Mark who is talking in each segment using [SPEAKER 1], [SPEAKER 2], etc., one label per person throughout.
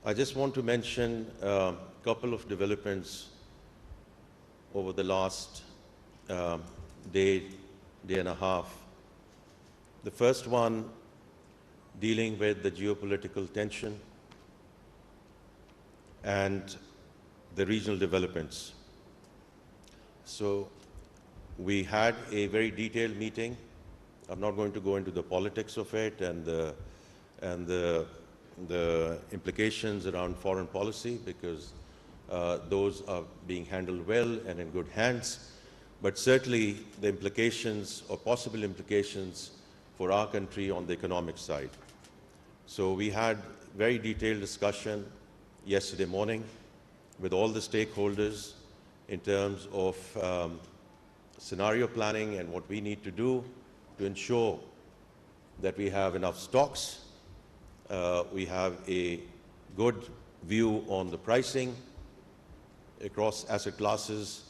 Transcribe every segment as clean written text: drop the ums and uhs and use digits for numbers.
[SPEAKER 1] I just want to mention a couple of developments over the last day and a half. The first one dealing with the geopolitical tension and the regional developments. So we had a very detailed meeting. I'm not going to go into the politics of it and the implications around foreign policy, because those are being handled well and in good hands. But certainly the implications or possible implications for our country on the economic side. So we had very detailed discussion yesterday morning with all the stakeholders in terms of scenario planning and what we need to do to ensure that we have enough stocks, we have a good view on the pricing across asset classes,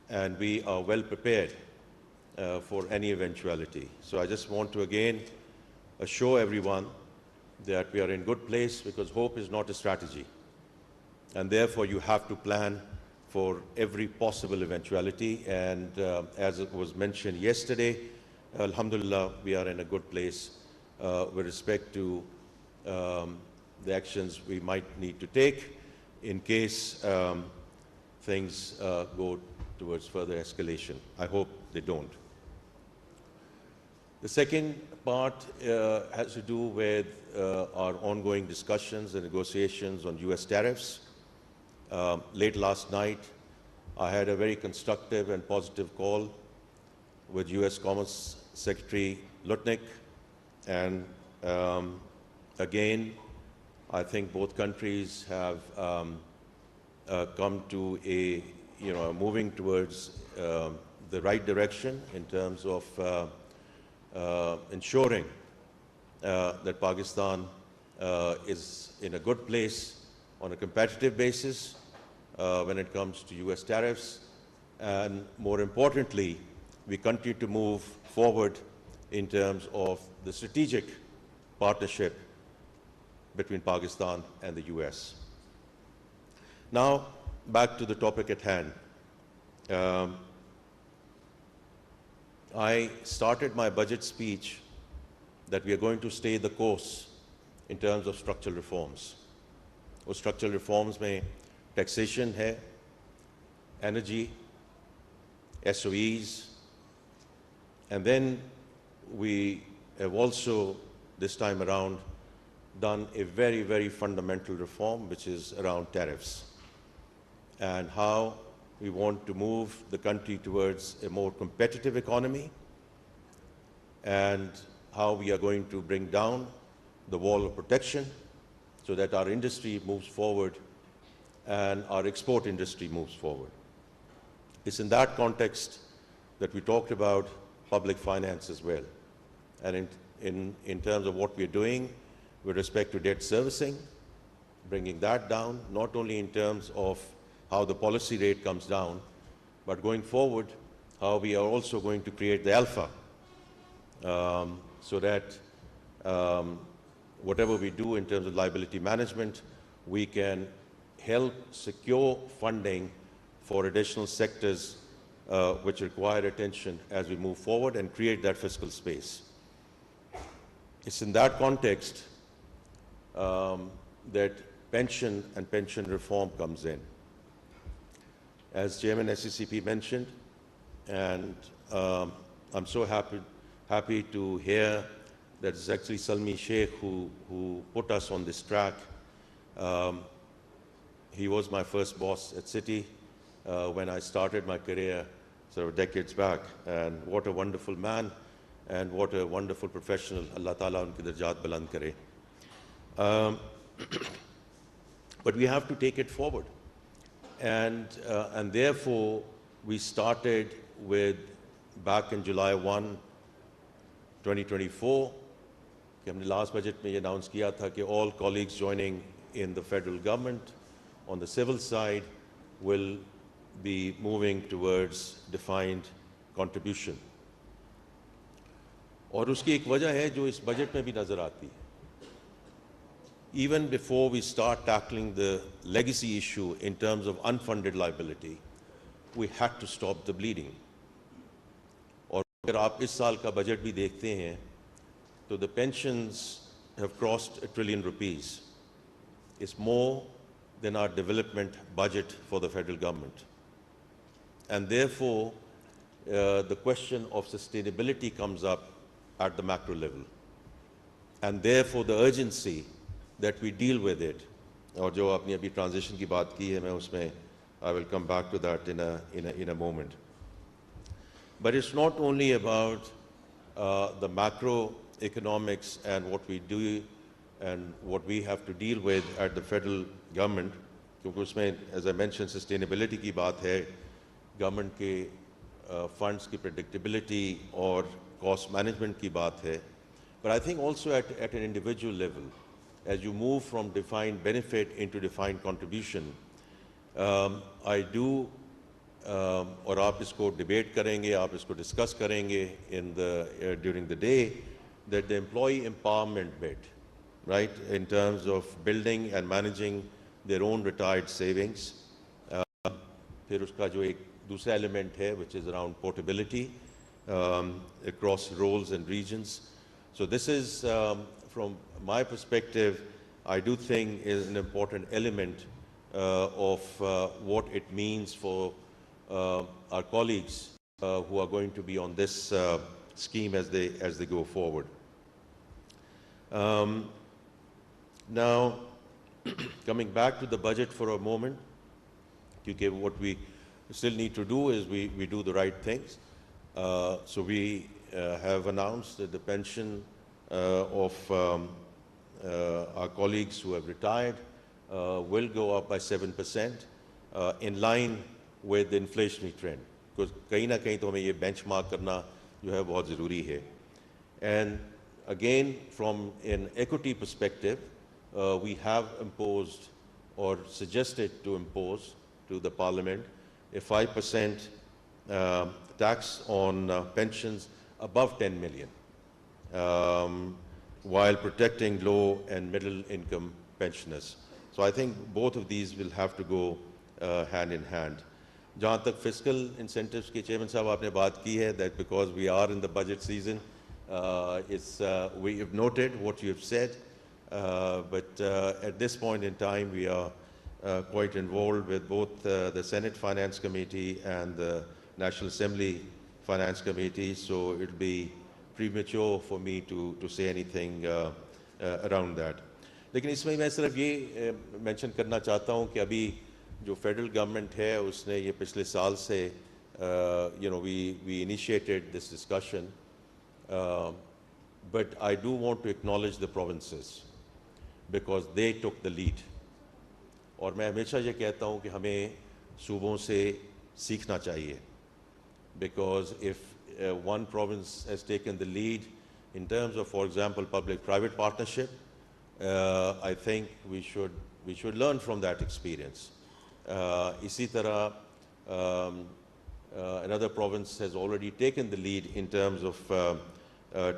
[SPEAKER 1] and we are well prepared for any eventuality. So I just want to again assure everyone that we are in good place, because hope is not a strategy. And therefore you have to plan for every possible eventuality. And as it was mentioned yesterday, alhamdulillah, we are in a good place with respect to the actions we might need to take in case things go towards further escalation. I hope they don't. The second part has to do with our ongoing discussions and negotiations on US tariffs. Late last night, I had a very constructive and positive call with US Commerce Secretary Lutnick, and again, I think both countries have come to a, moving towards the right direction in terms of ensuring that Pakistan is in a good place on a competitive basis when it comes to US tariffs. And more importantly, we continue to move forward in terms of the strategic partnership between Pakistan and the US. Now, back to the topic at hand. I started my budget speech that we are going to stay the course in terms of structural reforms. वो structural reforms में taxation है, energy, SOEs, and then we have also this time around done a very, very fundamental reform, which is around tariffs and how we want to move the country towards a more competitive economy, and how we are going to bring down the wall of protection so that our industry moves forward and our export industry moves forward. It's in that context that we talked about public finance as well, and in terms of what we're doing with respect to debt servicing, bringing that down, not only in terms of how the policy rate comes down, but going forward, how we are also going to create the alpha so that whatever we do in terms of liability management, we can help secure funding for additional sectors which require attention as we move forward and create that fiscal space. It's in that context that pension and pension reform comes in. As Chairman SCCP mentioned, and I'm so happy to hear that it's actually Salmi Sheikh who put us on this track. He was my first boss at Citi when I started my career sort of decades back, and what a wonderful man and what a wonderful professional. Allah Ta'ala unki darajat baland kare. But we have to take it forward. And therefore, we started with, back in July 1, 2024, कि हमने last budget में ये announce किया था कि all colleagues joining in the federal government on the civil side will be moving towards defined contribution. और उसकी एक वजह है जो इस बजट में भी नजर आती है. even before we start tackling the legacy issue in terms of unfunded liability, we had to stop the bleeding. और अगर आप इस साल का बजट भी देखते हैं तो the pensions have crossed $1 trillion. It's more than our development budget for the federal government. And therefore, the question of sustainability comes up at the macro level. And therefore, the urgency that we deal with it. और जो आपने अभी transition की बात की है, मैं उसमें I will come back to that in a moment. But it's not only about the macroeconomics and what we do and what we have to deal with at the federal government, क्योंकि उसमें, as I mentioned, sustainability की बात है, government के funds की predictability और cost management की बात है. But I think also at an individual level, as you move from defined benefit into defined contribution, I do, और आप इसको debate करेंगे, आप इसको discuss करेंगे during the day, that the employee empowerment bit, right, in terms of building and managing their own retired savings. फिर उसका जो एक दूसरा element है, which is around portability across roles and regions. So this is, from my perspective, I do think is an important element of what it means for our colleagues who are going to be on this scheme as they go forward. Now, coming back to the budget for a moment, because what we still need to do is we do the right things. So we have announced that the pension of our colleagues who have retired will go up by 7% in line with the inflationary trend. Because कहीं ना कहीं तो हमें ये benchmark करना जो है बहुत ज़रूरी है. And again, from an equity perspective, we have imposed or suggested to impose to the Parliament a 5% tax on pensions above 10 million, while protecting low and middle income pensioners. So I think both of these will have to go hand in hand. जहाँ तक fiscal incentives के chairman साहब आपने बात की है, that because we are in the budget season, we have noted what you have said, but at this point in time we are quite involved with both the Senate Finance Committee and the National Assembly Finance Committee, so it will be premature for me to say anything around that. लेकिन इसमें मैं सिर्फ ये mention करना चाहता हूँ कि अभी जो federal government है उसने ये पिछले साल से we initiated this discussion, but I do want to acknowledge the provinces because they took the lead. और मैं हमेशा ये कहता हूँ कि हमें सूबों से सीखना चाहिए, because if one province has taken the lead in terms of, for example, public-private partnership, I think we should learn from that experience. इसी तरह another province has already taken the lead in terms of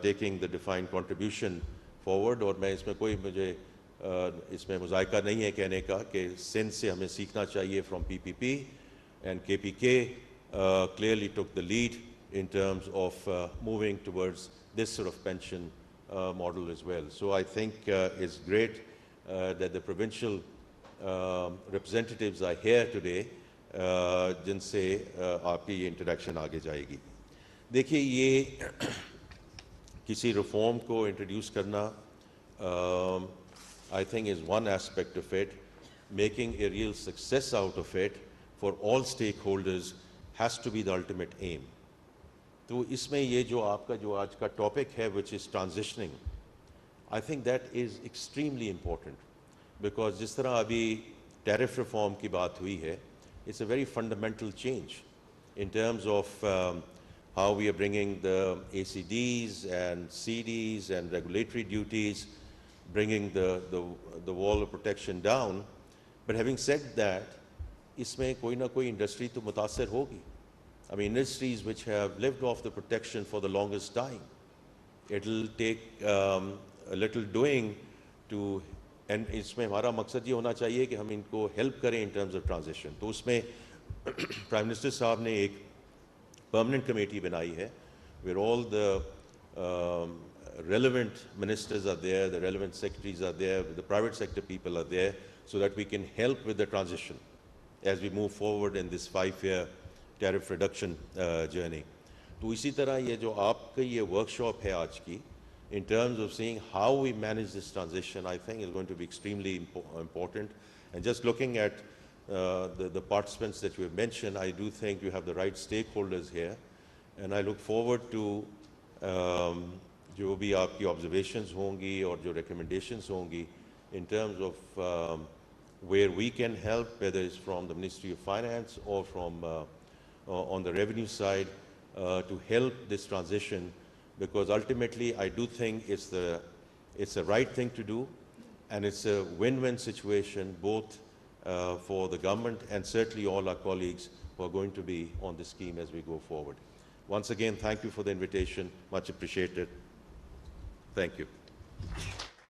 [SPEAKER 1] taking the defined contribution forward. और मैं इसमें कोई मुझे इसमें मुज़ायका नहीं है कहने का कि सिंध से हमें सीखना चाहिए from PPP, and KPK clearly took the lead in terms of moving towards this sort of pension model as well. So I think it's great that the provincial representatives are here today, जिनसे आपकी ये introduction आगे जाएगी. देखिए ये किसी reform को introduce करना I think is one aspect of it. Making a real success out of it for all stakeholders has to be the ultimate aim. तो इसमें ये जो आपका जो आज का topic है, which is transitioning, I think that is extremely important, because जिस तरह अभी tariff reform की बात हुई है, it's a very fundamental change in terms of how we are bringing the ACDs and CDs and regulatory duties, bringing the wall of protection down. But having said that, इसमें कोई ना कोई industry तो मुतासर होगी. I mean, industries which have lived off the protection for the longest time, it'll take a little doing to and इसमें हमारा मकसद ये होना चाहिए कि हम इनको हेल्प करें इन टर्म्स ऑफ ट्रांजिशन। तो उसमें प्राइम मिनिस्टर साहब ने एक permanent committee बनाई है, where all the relevant ministers are there, the relevant secretaries are there, the private sector people are there, so that we can help with the transition as we move forward in this 5-year tariff reduction journey. तो इसी तरह ये जो आपका ये workshop है आज की, in terms of seeing how we manage this transition, I think is going to be extremely important. And just looking at the participants that you have mentioned, I do think you have the right stakeholders here, and I look forward to जो भी आपकी observations होंगी और जो recommendations होंगी in terms of where we can help, whether it's from the Ministry of Finance or from on the revenue side, to help this transition, because ultimately I do think it's the right thing to do, and it's a win-win situation both for the government and certainly all our colleagues who are going to be on this scheme as we go forward. Once again, thank you for the invitation. Much appreciated. Thank you.